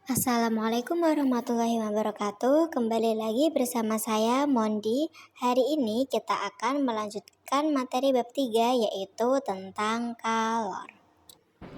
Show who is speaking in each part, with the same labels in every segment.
Speaker 1: Assalamualaikum warahmatullahi wabarakatuh. Kembali lagi bersama saya Mondi. Hari ini kita akan melanjutkan materi bab 3 yaitu tentang kalor.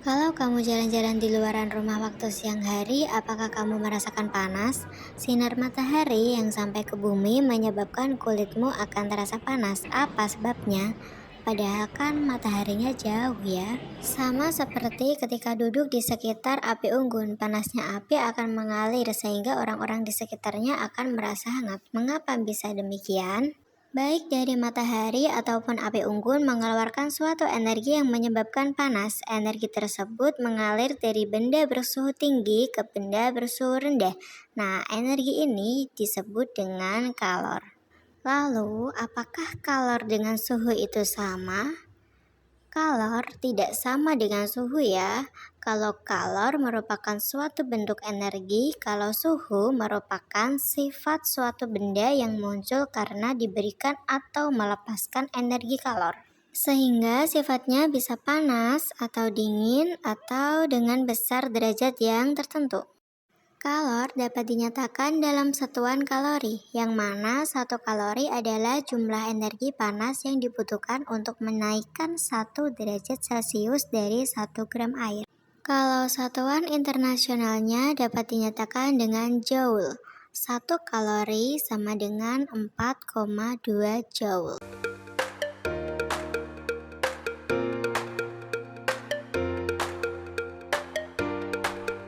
Speaker 1: Kalau kamu jalan-jalan di luaran rumah waktu siang hari, apakah kamu merasakan panas? Sinar matahari yang sampai ke bumi menyebabkan kulitmu akan terasa panas. Apa sebabnya? Padahal kan mataharinya jauh ya. Sama seperti ketika duduk di sekitar api unggun, panasnya api akan mengalir sehingga orang-orang di sekitarnya akan merasa hangat. Mengapa bisa demikian? Baik dari matahari ataupun api unggun mengeluarkan suatu energi yang menyebabkan panas. Energi tersebut mengalir dari benda bersuhu tinggi ke benda bersuhu rendah. Nah, energi ini disebut dengan kalor. Lalu, apakah kalor dengan suhu itu sama? Kalor tidak sama dengan suhu ya. Kalau kalor merupakan suatu bentuk energi, kalau suhu merupakan sifat suatu benda yang muncul karena diberikan atau melepaskan energi kalor. Sehingga sifatnya bisa panas atau dingin atau dengan besar derajat yang tertentu. Kalor dapat dinyatakan dalam satuan kalori, yang mana satu kalori adalah jumlah energi panas yang dibutuhkan untuk menaikkan 1 derajat Celcius dari 1 gram air. Kalau satuan internasionalnya dapat dinyatakan dengan joule. 1 kalori sama dengan 4,2 joule.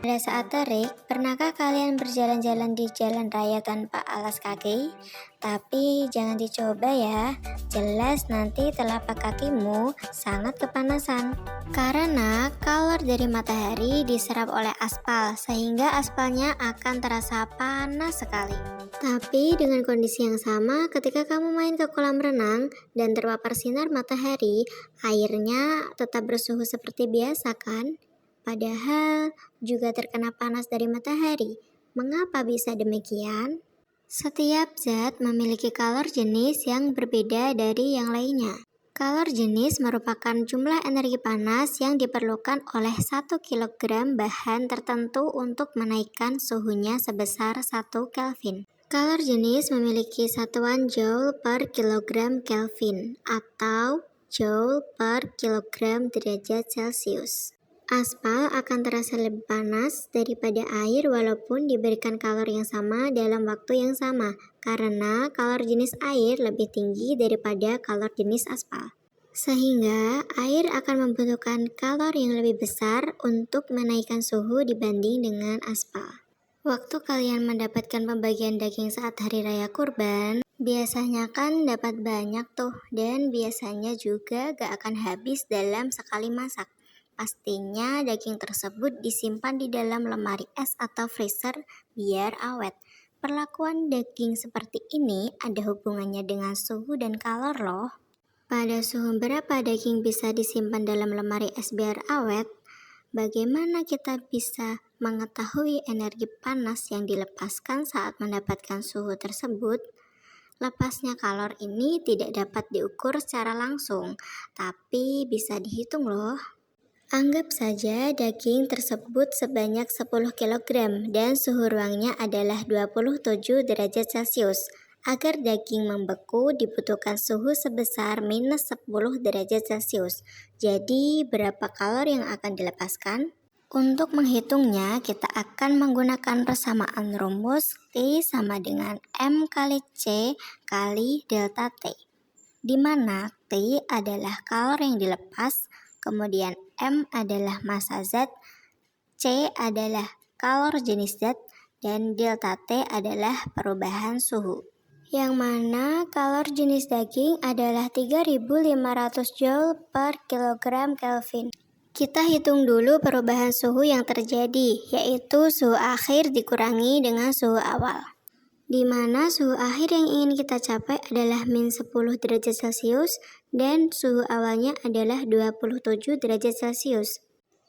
Speaker 1: Pada saat terik, pernahkah kalian berjalan-jalan di jalan raya tanpa alas kaki? Tapi jangan dicoba ya, jelas nanti telapak kakimu sangat kepanasan. Karena kalor dari matahari diserap oleh aspal, sehingga aspalnya akan terasa panas sekali. Tapi dengan kondisi yang sama, ketika kamu main ke kolam renang dan terpapar sinar matahari, airnya tetap bersuhu seperti biasa kan? Padahal juga terkena panas dari matahari. Mengapa bisa demikian? Setiap zat memiliki kalor jenis yang berbeda dari yang lainnya. Kalor jenis merupakan jumlah energi panas yang diperlukan oleh 1 kg bahan tertentu untuk menaikkan suhunya sebesar 1 Kelvin. Kalor jenis memiliki satuan joule per kilogram Kelvin atau joule per kilogram derajat Celcius. Aspal akan terasa lebih panas daripada air walaupun diberikan kalor yang sama dalam waktu yang sama, karena kalor jenis air lebih tinggi daripada kalor jenis aspal. Sehingga air akan membutuhkan kalor yang lebih besar untuk menaikkan suhu dibanding dengan aspal. Waktu kalian mendapatkan pembagian daging saat hari raya kurban, biasanya kan dapat banyak tuh, dan biasanya juga gak akan habis dalam sekali masak. Pastinya daging tersebut disimpan di dalam lemari es atau freezer biar awet. Perlakuan daging seperti ini ada hubungannya dengan suhu dan kalor loh. Pada suhu berapa daging bisa disimpan dalam lemari es biar awet? Bagaimana kita bisa mengetahui energi panas yang dilepaskan saat mendapatkan suhu tersebut? Lepasnya kalor ini tidak dapat diukur secara langsung, tapi bisa dihitung loh. Anggap saja daging tersebut sebanyak 10 kg dan suhu ruangnya adalah 27 derajat Celcius. Agar daging membeku dibutuhkan suhu sebesar minus 10 derajat Celcius. Jadi berapa kalori yang akan dilepaskan? Untuk menghitungnya kita akan menggunakan persamaan rumus T sama dengan M kali C kali delta T. Di mana T adalah kalor yang dilepas, kemudian M adalah massa zat, C adalah kalor jenis zat, dan delta T adalah perubahan suhu. Yang mana kalor jenis daging adalah 3500 joule per kilogram Kelvin. Kita hitung dulu perubahan suhu yang terjadi, yaitu suhu akhir dikurangi dengan suhu awal. Di mana suhu akhir yang ingin kita capai adalah min 10 derajat Celcius dan suhu awalnya adalah 27 derajat Celcius.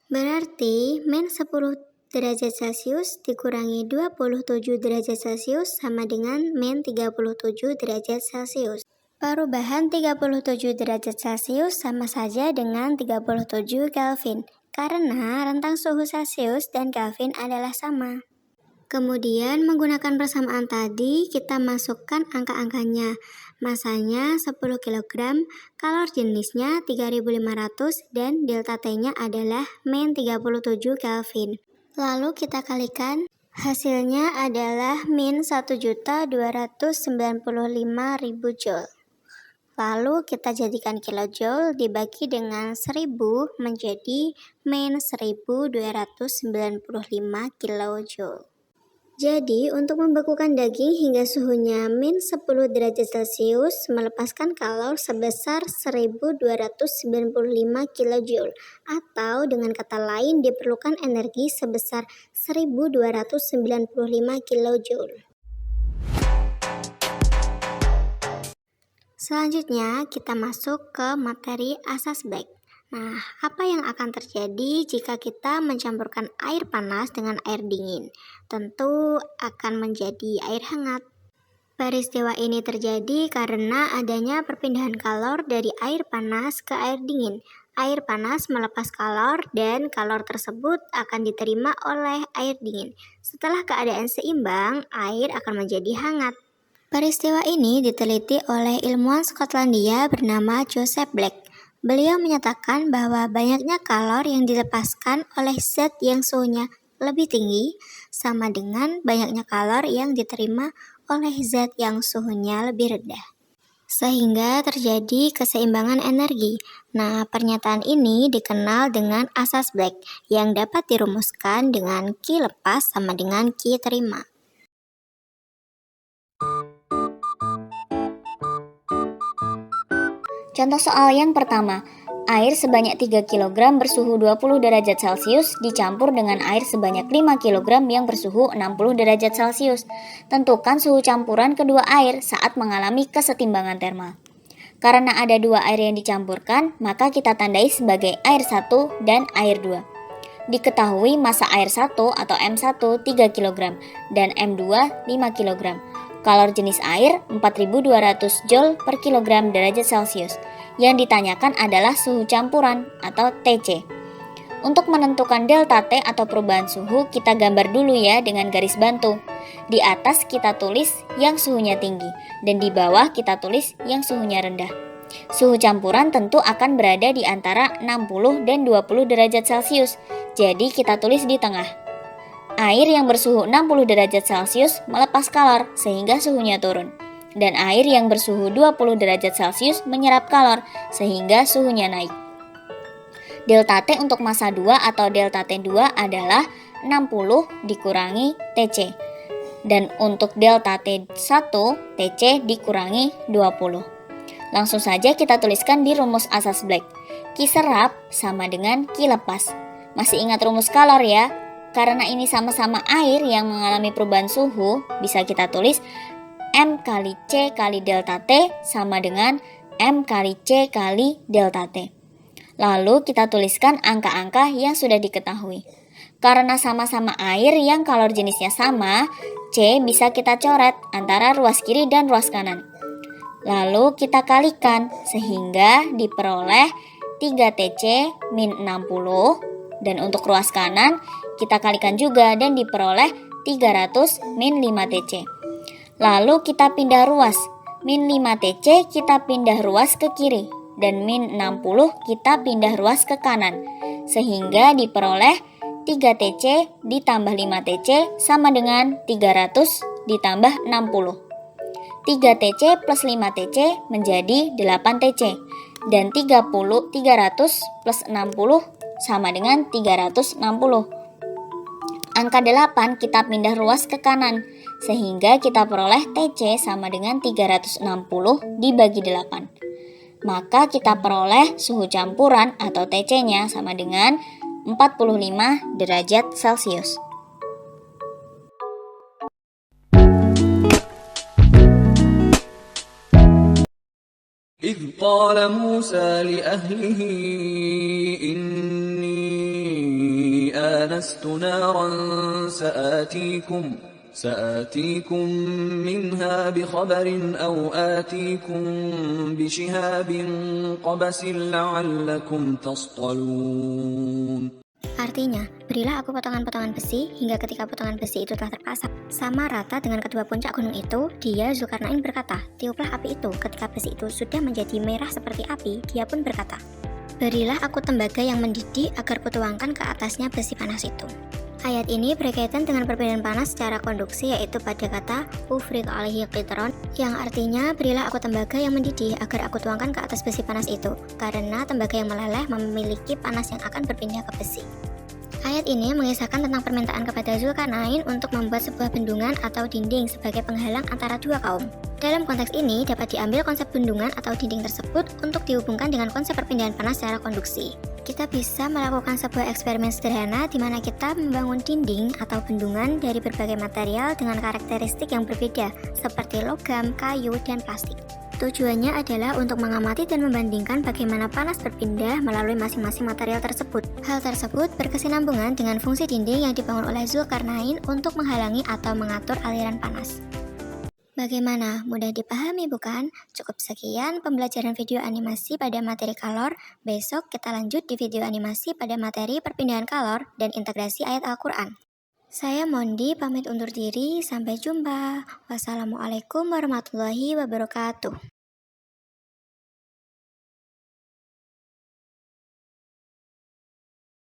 Speaker 1: Berarti min 10 derajat Celcius dikurangi 27 derajat Celcius sama dengan min 37 derajat Celcius. Perubahan 37 derajat Celcius sama saja dengan 37 Kelvin, karena rentang suhu Celcius dan Kelvin adalah sama. Kemudian menggunakan persamaan tadi, kita masukkan angka-angkanya. Masanya 10 kg, kalor jenisnya 3500 dan delta T-nya adalah min 37 Kelvin. Lalu kita kalikan, hasilnya adalah min 1.295.000 Joule. Lalu kita jadikan kilojoule dibagi dengan 1000 menjadi min 1295 kilojoule. Jadi, untuk membekukan daging hingga suhunya min 10 derajat Celcius melepaskan kalor sebesar 1295 kJ, atau dengan kata lain diperlukan energi sebesar 1295 kJ. Selanjutnya, kita masuk ke materi asas Black. Nah, apa yang akan terjadi jika kita mencampurkan air panas dengan air dingin? Tentu akan menjadi air hangat. Peristiwa ini terjadi karena adanya perpindahan kalor dari air panas ke air dingin. Air panas melepas kalor dan kalor tersebut akan diterima oleh air dingin. Setelah keadaan seimbang, air akan menjadi hangat. Peristiwa ini diteliti oleh ilmuwan Skotlandia bernama Joseph Black. Beliau menyatakan bahwa banyaknya kalor yang dilepaskan oleh zat yang suhunya lebih tinggi sama dengan banyaknya kalor yang diterima oleh zat yang suhunya lebih rendah, sehingga terjadi keseimbangan energi. Nah, pernyataan ini dikenal dengan asas Black yang dapat dirumuskan dengan Q lepas sama dengan Q terima.
Speaker 2: Contoh soal yang pertama, air sebanyak 3 kg bersuhu 20 derajat Celcius dicampur dengan air sebanyak 5 kg yang bersuhu 60 derajat Celcius. Tentukan suhu campuran kedua air saat mengalami kesetimbangan termal. Karena ada dua air yang dicampurkan, maka kita tandai sebagai air 1 dan air 2. Diketahui massa air 1 atau M1 3 kg dan M2 5 kg. Kalor jenis air 4200 Joule per kilogram derajat Celcius. Yang ditanyakan adalah suhu campuran atau TC. Untuk menentukan delta T atau perubahan suhu, kita gambar dulu ya dengan garis bantu. Di atas kita tulis yang suhunya tinggi dan di bawah kita tulis yang suhunya rendah. Suhu campuran tentu akan berada di antara 60 dan 20 derajat Celcius. Jadi kita tulis di tengah. Air yang bersuhu 60 derajat Celcius melepas kalor sehingga suhunya turun. Dan air yang bersuhu 20 derajat Celcius menyerap kalor sehingga suhunya naik. Delta T untuk massa 2 atau delta T2 adalah 60 dikurangi TC. Dan untuk delta T1, TC dikurangi 20. Langsung saja kita tuliskan di rumus asas Black. Q serap sama dengan Q lepas. Masih ingat rumus kalor ya? Karena ini sama-sama air yang mengalami perubahan suhu, bisa kita tulis M kali C kali delta T sama dengan M kali C kali delta T. Lalu kita tuliskan angka-angka yang sudah diketahui. Karena sama-sama air yang kalor jenisnya sama, C bisa kita coret antara ruas kiri dan ruas kanan. Lalu kita kalikan sehingga diperoleh 3TC min 60 dan untuk ruas kanan kita kalikan juga dan diperoleh 300 min 5TC. Lalu kita pindah ruas. Min 5TC kita pindah ruas ke kiri dan min 60 kita pindah ruas ke kanan. Sehingga diperoleh 3TC ditambah 5TC sama dengan 300 ditambah 60. 3TC plus 5TC menjadi 8TC dan 300 plus 60 sama dengan 360. Angka 8 kita pindah ruas ke kanan, sehingga kita peroleh TC sama dengan 360 dibagi 8. Maka kita peroleh suhu campuran atau TC-nya sama dengan 45 derajat Celcius.
Speaker 3: إذ قال موسى لأهله إني آنست نارا سآتيكم منها بخبر أو آتيكم بشهاب قبس لعلكم تصطلون.
Speaker 1: Artinya, berilah aku potongan-potongan besi hingga ketika potongan besi itu telah terpasang sama rata dengan kedua puncak gunung itu, dia Zulkarnain berkata, tiuplah api itu. Ketika besi itu sudah menjadi merah seperti api, dia pun berkata, berilah aku tembaga yang mendidih agar kutuangkan ke atasnya besi panas itu. Ayat ini berkaitan dengan perbedaan panas secara konduksi, yaitu pada kata ufrid alaihi qitron, yang artinya berilah aku tembaga yang mendidih agar aku tuangkan ke atas besi panas itu, karena tembaga yang meleleh memiliki panas yang akan berpindah ke besi. Ayat ini mengisahkan tentang permintaan kepada Zulkarnain untuk membuat sebuah bendungan atau dinding sebagai penghalang antara dua kaum. Dalam konteks ini dapat diambil konsep bendungan atau dinding tersebut untuk dihubungkan dengan konsep perpindahan panas secara konduksi. Kita bisa melakukan sebuah eksperimen sederhana di mana kita membangun dinding atau bendungan dari berbagai material dengan karakteristik yang berbeda, seperti logam, kayu, dan plastik. Tujuannya adalah untuk mengamati dan membandingkan bagaimana panas berpindah melalui masing-masing material tersebut. Hal tersebut berkesinambungan dengan fungsi dinding yang dibangun oleh Zulkarnain untuk menghalangi atau mengatur aliran panas. Bagaimana? Mudah dipahami bukan? Cukup sekian pembelajaran video animasi pada materi kalor. Besok kita lanjut di video animasi pada materi perpindahan kalor dan integrasi ayat Al-Quran. Saya Mondi pamit undur diri, sampai jumpa. Wassalamualaikum warahmatullahi wabarakatuh.